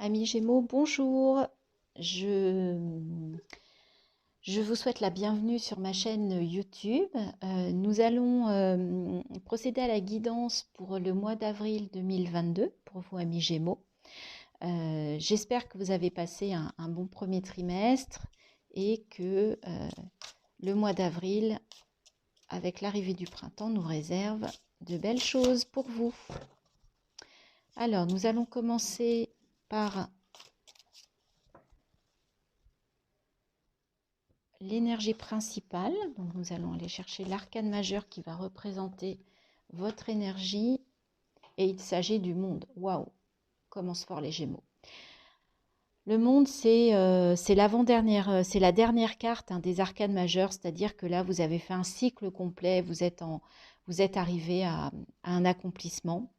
Amis Gémeaux, bonjour. Je, je vous souhaite la bienvenue sur ma chaîne YouTube. Nous allons procéder à la guidance pour le mois d'avril 2022 pour vous, amis Gémeaux. J'espère que vous avez passé un bon premier trimestre et que le mois d'avril, avec l'arrivée du printemps, nous réserve de belles choses pour vous. Alors, nous allons commencer par l'énergie principale. Donc nous allons aller chercher l'arcane majeur qui va représenter votre énergie et il s'agit du monde. Waouh, commence fort les Gémeaux. Le monde, c'est l'avant-dernière, c'est la dernière carte des arcanes majeurs, c'est-à-dire que là, vous avez fait un cycle complet, vous êtes arrivé à un accomplissement.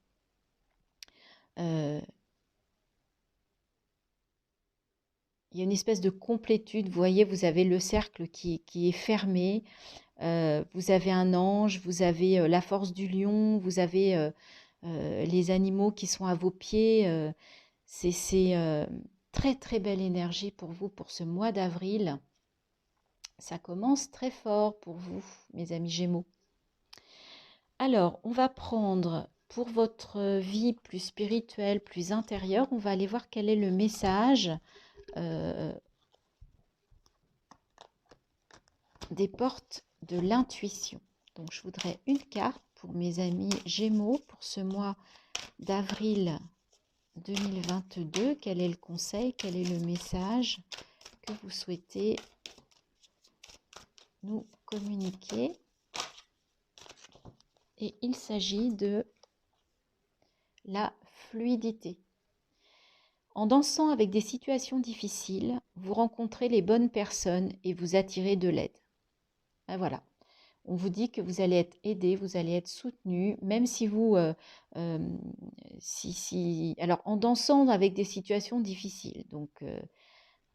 Il y a une espèce de complétude. Vous voyez, vous avez le cercle qui est fermé. Vous avez un ange, vous avez la force du lion, vous avez les animaux qui sont à vos pieds. C'est très très belle énergie pour vous pour ce mois d'avril. Ça commence très fort pour vous, mes amis Gémeaux. Alors, on va prendre pour votre vie plus spirituelle, plus intérieure, on va aller voir quel est le message des portes de l'intuition. Donc, je voudrais une carte pour mes amis Gémeaux pour ce mois d'avril 2022. Quel est le conseil, quel est le message que vous souhaitez nous communiquer? Et il s'agit de la fluidité. En dansant avec des situations difficiles, vous rencontrez les bonnes personnes et vous attirez de l'aide. Ben voilà. On vous dit que vous allez être aidé, vous allez être soutenu, même si vous... alors, en dansant avec des situations difficiles. Donc,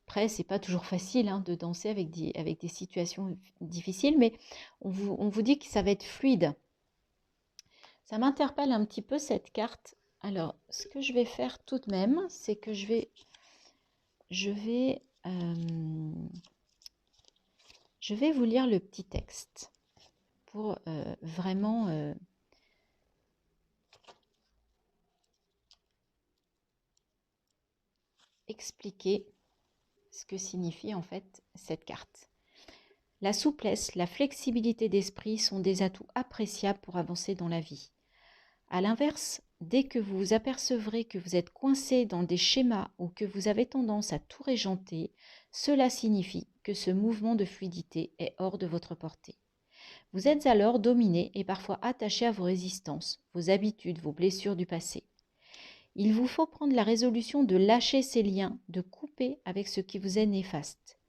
après, c'est pas toujours facile de danser avec des situations difficiles, mais on vous dit que ça va être fluide. Ça m'interpelle un petit peu cette carte. Alors, ce que je vais faire tout de même, c'est que je vais vous lire le petit texte pour vraiment expliquer ce que signifie en fait cette carte. La souplesse, la flexibilité d'esprit sont des atouts appréciables pour avancer dans la vie. A l'inverse, dès que vous vous apercevrez que vous êtes coincé dans des schémas ou que vous avez tendance à tout régenter, cela signifie que ce mouvement de fluidité est hors de votre portée. Vous êtes alors dominé et parfois attaché à vos résistances, vos habitudes, vos blessures du passé. Il vous faut prendre la résolution de lâcher ces liens, de couper avec ce qui vous est néfaste.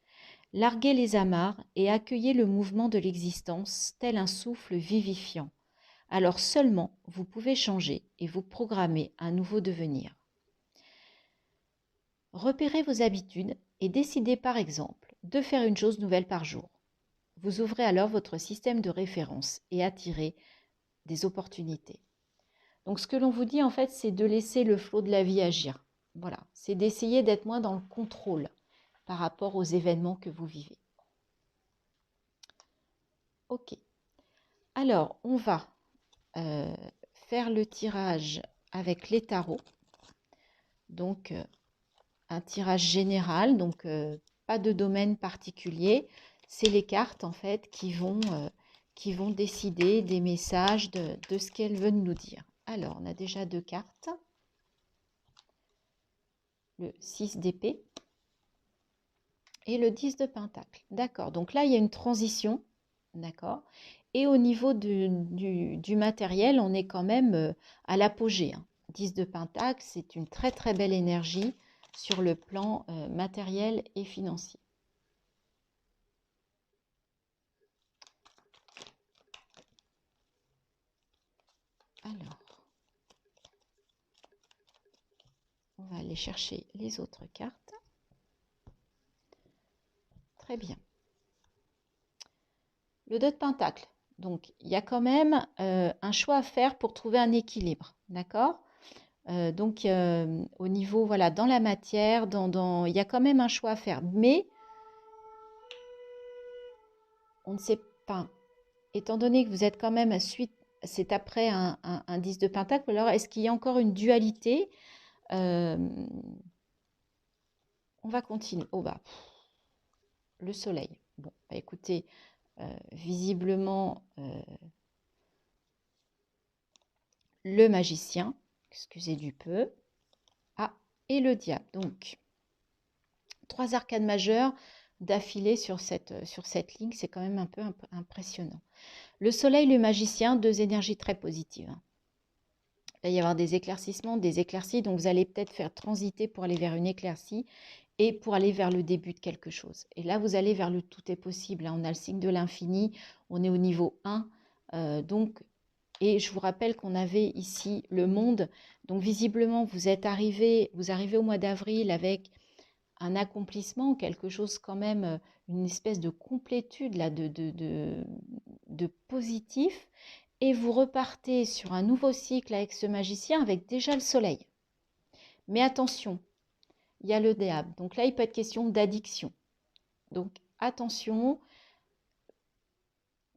Larguez les amarres et accueillez le mouvement de l'existence tel un souffle vivifiant. Alors seulement vous pouvez changer et vous programmer un nouveau devenir. Repérez vos habitudes et décidez par exemple de faire une chose nouvelle par jour. Vous ouvrez alors votre système de référence et attirez des opportunités. Donc ce que l'on vous dit en fait, c'est de laisser le flot de la vie agir. Voilà, c'est d'essayer d'être moins dans le contrôle par rapport aux événements que vous vivez. Ok. Alors, on va faire le tirage avec les tarots. Donc, un tirage général, donc pas de domaine particulier. C'est les cartes en fait qui vont décider des messages de ce qu'elles veulent nous dire. Alors, on a déjà deux cartes. Le 6 d'épée et le 10 de pentacle. D'accord, donc là, il y a une transition. D'accord. Et au niveau du matériel, on est quand même à l'apogée. 10 de pentacle, c'est une très très belle énergie sur le plan matériel et financier. Alors, on va aller chercher les autres cartes. Très bien. Le 2 de pentacle. Donc, il y a quand même un choix à faire pour trouver un équilibre. D'accord ? Donc, au niveau, voilà, dans la matière, il y a quand même un choix à faire. Mais on ne sait pas, étant donné que vous êtes quand même suite, c'est après un 10 de pentacle, alors est-ce qu'il y a encore une dualité? Euh, on va continuer. Oh bah, le soleil. Bon, bah écoutez, visiblement, le magicien, excusez du peu. Ah, et le diable. Donc, 3 arcades majeures d'affilée sur cette ligne, c'est quand même un peu impressionnant. Le soleil, le magicien, 2 énergies très positives. Il va y avoir des éclaircissements, des éclaircies, donc vous allez peut-être faire transiter pour aller vers une éclaircie et pour aller vers le début de quelque chose. Et là, vous allez vers le tout est possible. On a le signe de l'infini, on est au niveau 1. Donc, et je vous rappelle qu'on avait ici le monde. Donc, visiblement, vous arrivez au mois d'avril avec un accomplissement, quelque chose quand même, une espèce de complétude là, de positif. Et vous repartez sur un nouveau cycle avec ce magicien avec déjà le soleil. Mais attention, il y a le diable. Donc là, il peut être question d'addiction. Donc attention,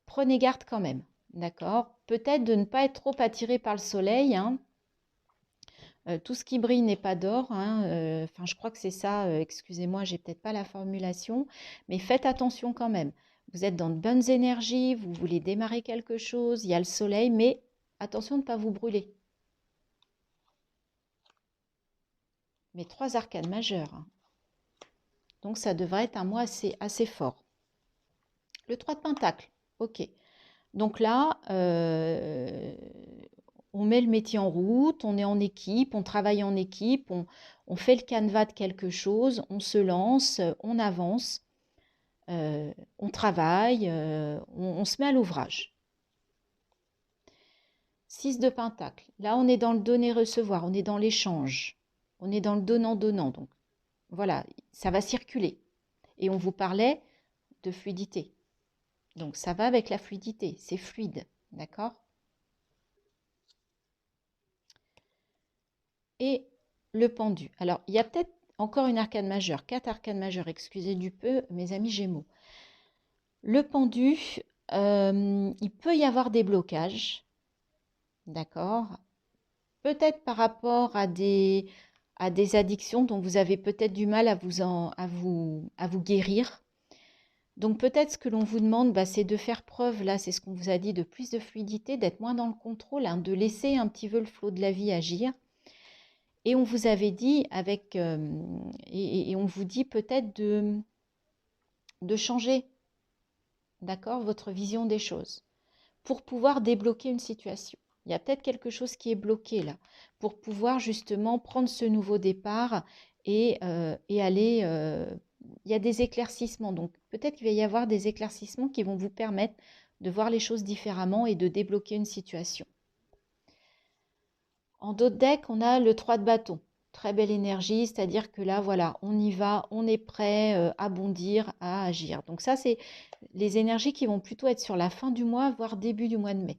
prenez garde quand même. D'accord? Peut-être de ne pas être trop attiré par le soleil. Hein. Tout ce qui brille n'est pas d'or. Hein. Enfin, je crois que c'est ça. Excusez-moi, j'ai peut-être pas la formulation. Mais faites attention quand même. Vous êtes dans de bonnes énergies, vous voulez démarrer quelque chose, il y a le soleil, mais attention de ne pas vous brûler. Mais 3 arcades majeures. Hein. Donc ça devrait être un mois assez fort. Le 3 de Pentacle, ok. Donc là, on met le métier en route, on est en équipe, on travaille en équipe, on fait le canevas de quelque chose, on se lance, on avance, on travaille, on se met à l'ouvrage. 6 de Pentacle, là on est dans le donner-recevoir, on est dans l'échange, on est dans le donnant-donnant. Donc voilà, ça va circuler. Et on vous parlait de fluidité. Donc ça va avec la fluidité, c'est fluide, d'accord? Et le pendu. Alors, il y a peut-être encore une arcade majeure, 4 arcades majeures, excusez du peu, mes amis Gémeaux. Le pendu, il peut y avoir des blocages, d'accord? Peut-être par rapport à des addictions dont vous avez peut-être du mal à vous guérir. Donc peut-être ce que l'on vous demande, bah, c'est de faire preuve, là c'est ce qu'on vous a dit, de plus de fluidité, d'être moins dans le contrôle, hein, de laisser un petit peu le flot de la vie agir. Et on vous avait dit avec et on vous dit peut-être de changer, d'accord, votre vision des choses pour pouvoir débloquer une situation. Il y a peut-être quelque chose qui est bloqué là pour pouvoir justement prendre ce nouveau départ et aller. Il y a des éclaircissements, donc peut-être qu'il va y avoir des éclaircissements qui vont vous permettre de voir les choses différemment et de débloquer une situation. En d'autres decks, on a le 3 de bâton. Très belle énergie, c'est-à-dire que là, voilà, on y va, on est prêt à bondir, à agir. Donc ça, c'est les énergies qui vont plutôt être sur la fin du mois, voire début du mois de mai.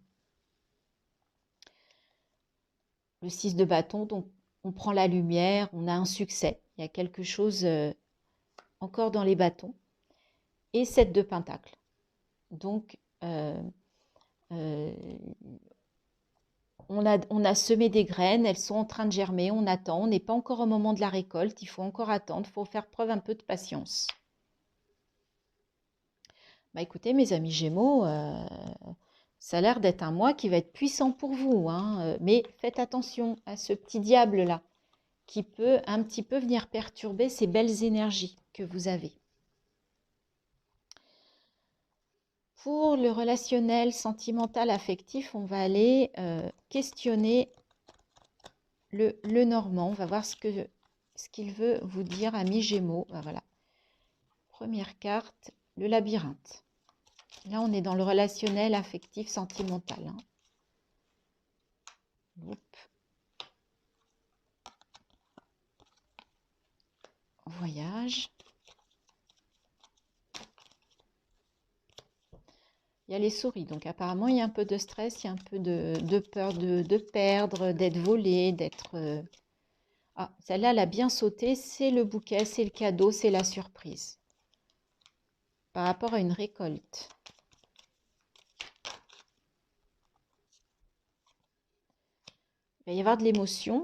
Le 6 de bâton, donc on prend la lumière, on a un succès. Il y a quelque chose encore dans les bâtons. Et 7 de pentacle. Donc, on a semé des graines, elles sont en train de germer, on attend, on n'est pas encore au moment de la récolte, il faut encore attendre, il faut faire preuve un peu de patience. Bah écoutez, mes amis Gémeaux, ça a l'air d'être un mois qui va être puissant pour vous, hein, mais faites attention à ce petit diable-là qui peut un petit peu venir perturber ces belles énergies que vous avez. Pour le relationnel, sentimental, affectif, on va aller questionner le Normand. On va voir ce qu'il veut vous dire, ami Gémeaux. Ben voilà. Première carte, le labyrinthe. Là, on est dans le relationnel, affectif, sentimental. Hein. Voyage. Il y a les souris, donc apparemment il y a un peu de stress, il y a un peu de peur de perdre, d'être volé, d'être... Ah, celle-là, elle a bien sauté, c'est le bouquet, c'est le cadeau, c'est la surprise. Par rapport à une récolte. Il va y avoir de l'émotion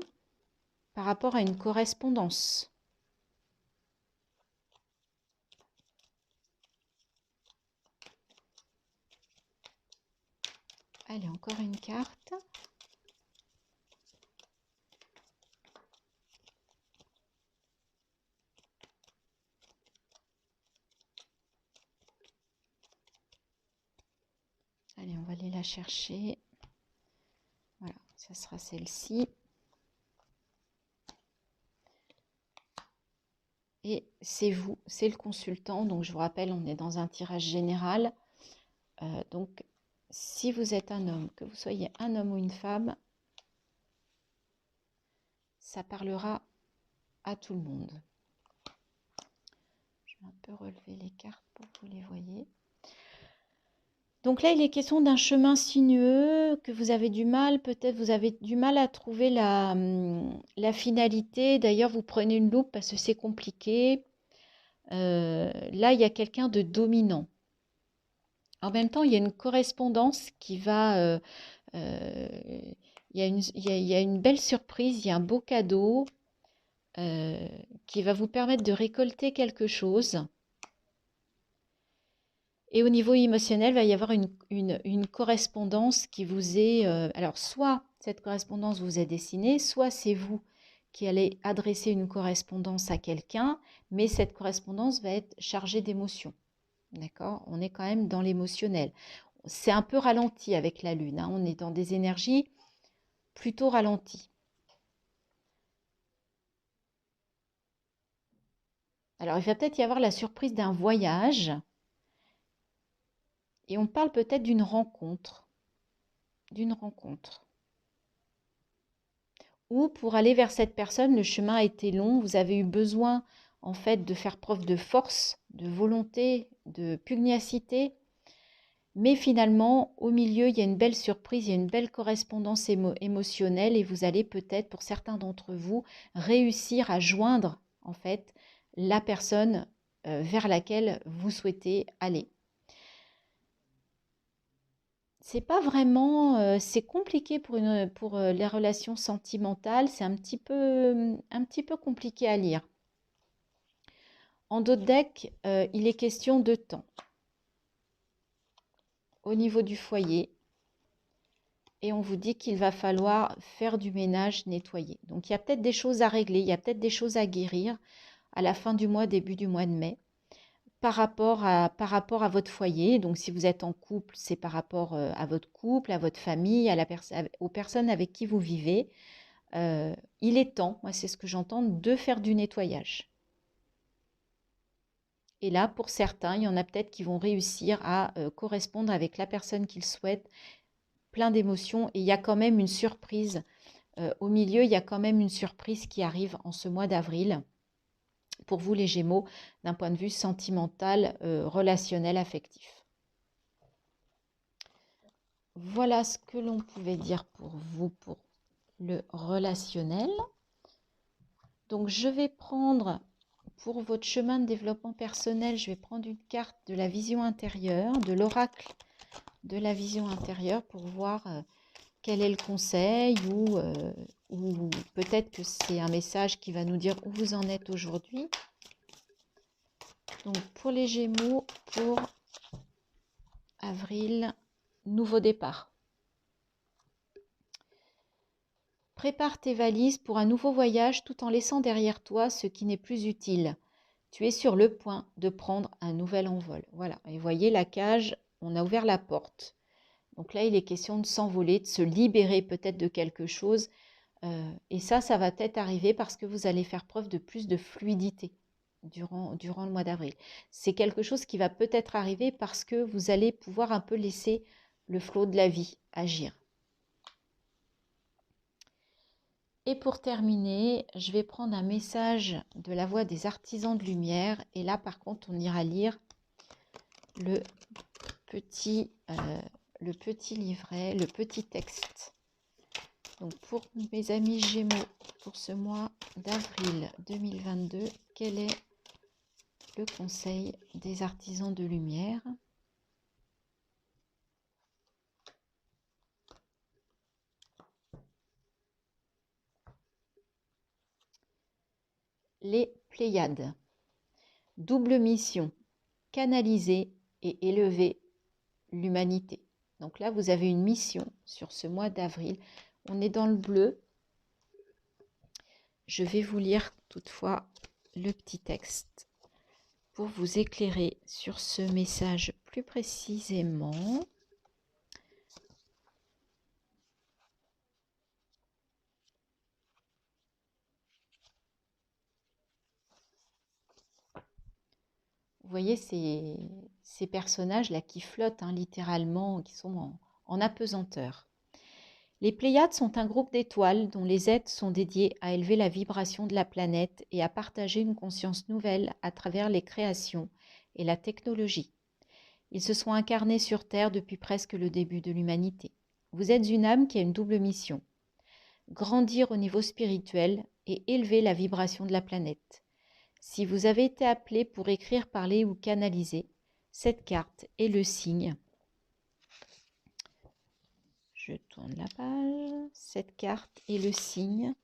par rapport à une correspondance. Allez, encore une carte. Allez, on va aller la chercher. Voilà, ça sera celle-ci. Et c'est vous, c'est le consultant. Donc, je vous rappelle, on est dans un tirage général. Donc, si vous êtes un homme, que vous soyez un homme ou une femme, ça parlera à tout le monde. Je vais un peu relever les cartes pour que vous les voyez. Donc là, il est question d'un chemin sinueux, que vous avez du mal, peut-être vous avez du mal à trouver la finalité. D'ailleurs, vous prenez une loupe parce que c'est compliqué. Là, il y a quelqu'un de dominant. En même temps, il y a une correspondance qui va... il y a une belle surprise, il y a un beau cadeau qui va vous permettre de récolter quelque chose. Et au niveau émotionnel, il va y avoir une correspondance qui vous est... alors, soit cette correspondance vous est destinée, soit c'est vous qui allez adresser une correspondance à quelqu'un, mais cette correspondance va être chargée d'émotions. D'accord? On est quand même dans l'émotionnel. C'est un peu ralenti avec la Lune, hein. On est dans des énergies plutôt ralenties. Alors, il va peut-être y avoir la surprise d'un voyage. Et on parle peut-être d'une rencontre. D'une rencontre. Ou pour aller vers cette personne, le chemin a été long. Vous avez eu besoin, en fait, de faire preuve de force, de volonté, de pugnacité. Mais finalement, au milieu, il y a une belle surprise, il y a une belle correspondance émotionnelle et vous allez peut-être, pour certains d'entre vous, réussir à joindre, en fait, la personne vers laquelle vous souhaitez aller. C'est pas vraiment, c'est compliqué pour les relations sentimentales, c'est un petit peu compliqué à lire. En dos de deck, il est question de temps. Au niveau du foyer, et on vous dit qu'il va falloir faire du ménage, nettoyer. Donc il y a peut-être des choses à régler, il y a peut-être des choses à guérir à la fin du mois, début du mois de mai, par rapport à votre foyer. Donc si vous êtes en couple, c'est par rapport à votre couple, à votre famille, aux personnes avec qui vous vivez. Il est temps, moi c'est ce que j'entends, de faire du nettoyage. Et là, pour certains, il y en a peut-être qui vont réussir à correspondre avec la personne qu'ils souhaitent, plein d'émotions. Et il y a quand même une surprise. Au milieu, il y a quand même une surprise qui arrive en ce mois d'avril. Pour vous les Gémeaux, d'un point de vue sentimental, relationnel, affectif. Voilà ce que l'on pouvait dire pour vous, pour le relationnel. Donc, je vais prendre, pour votre chemin de développement personnel, je vais prendre une carte de la vision intérieure, de l'oracle de la vision intérieure pour voir quel est le conseil ou peut-être que c'est un message qui va nous dire où vous en êtes aujourd'hui. Donc, pour les Gémeaux, pour avril, nouveau départ. Prépare tes valises pour un nouveau voyage tout en laissant derrière toi ce qui n'est plus utile. Tu es sur le point de prendre un nouvel envol. Voilà, et voyez la cage, on a ouvert la porte. Donc là, il est question de s'envoler, de se libérer peut-être de quelque chose. Et ça va peut-être arriver parce que vous allez faire preuve de plus de fluidité durant le mois d'avril. C'est quelque chose qui va peut-être arriver parce que vous allez pouvoir un peu laisser le flot de la vie agir. Et pour terminer, je vais prendre un message de la voix des artisans de lumière. Et là, par contre, on ira lire le le petit livret, le petit texte. Donc pour mes amis Gémeaux, pour ce mois d'avril 2022, quel est le conseil des artisans de lumière? Les Pléiades. Double mission, canaliser et élever l'humanité. Donc là, vous avez une mission sur ce mois d'avril. On est dans le bleu. Je vais vous lire toutefois le petit texte pour vous éclairer sur ce message plus précisément. Vous voyez ces personnages-là qui flottent littéralement, qui sont en apesanteur. Les Pléiades sont un groupe d'étoiles dont les êtres sont dédiés à élever la vibration de la planète et à partager une conscience nouvelle à travers les créations et la technologie. Ils se sont incarnés sur Terre depuis presque le début de l'humanité. Vous êtes une âme qui a une double mission: grandir au niveau spirituel et élever la vibration de la planète. Si vous avez été appelé pour écrire, parler ou canaliser, cette carte est le signe. Je tourne la page. Cette carte est le signe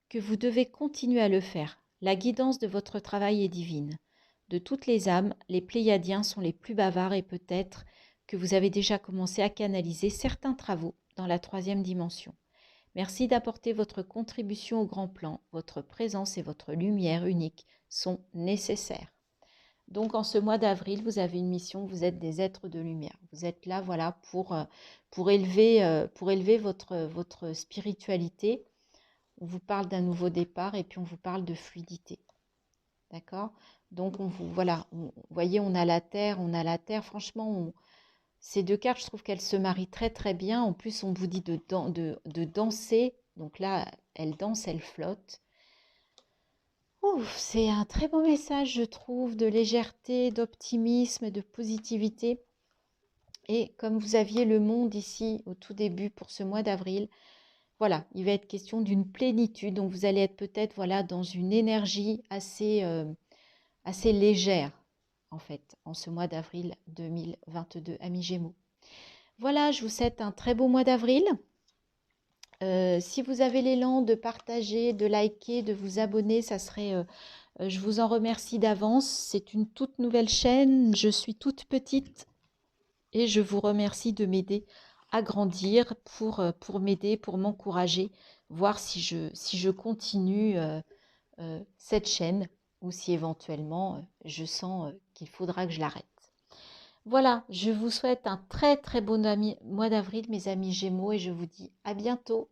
que vous devez continuer à le faire. La guidance de votre travail est divine. De toutes les âmes, les Pléiadiens sont les plus bavards et peut-être que vous avez déjà commencé à canaliser certains travaux dans la 3e dimension. Merci d'apporter votre contribution au grand plan. Votre présence et votre lumière unique sont nécessaires. Donc en ce mois d'avril, vous avez une mission, vous êtes des êtres de lumière. Vous êtes là voilà, pour élever votre spiritualité. On vous parle d'un nouveau départ et puis on vous parle de fluidité. D'accord? Donc vous voyez, on a la terre. Franchement, ces deux cartes, je trouve qu'elles se marient très très bien. En plus, on vous dit de danser. Donc là, elle danse, elle flotte. C'est un très beau message, je trouve, de légèreté, d'optimisme, de positivité. Et comme vous aviez le monde ici au tout début pour ce mois d'avril, voilà, il va être question d'une plénitude. Donc vous allez être peut-être dans une énergie assez légère, en fait, en ce mois d'avril 2022, amis Gémeaux. Voilà, je vous souhaite un très beau mois d'avril. Si vous avez l'élan de partager, de liker, de vous abonner, ça serait, je vous en remercie d'avance. C'est une toute nouvelle chaîne, je suis toute petite et je vous remercie de m'aider à grandir pour m'aider, pour m'encourager, voir si je continue cette chaîne ou si éventuellement je sens qu'il faudra que je l'arrête. Voilà, je vous souhaite un très très bon mois d'avril, mes amis Gémeaux, et je vous dis à bientôt.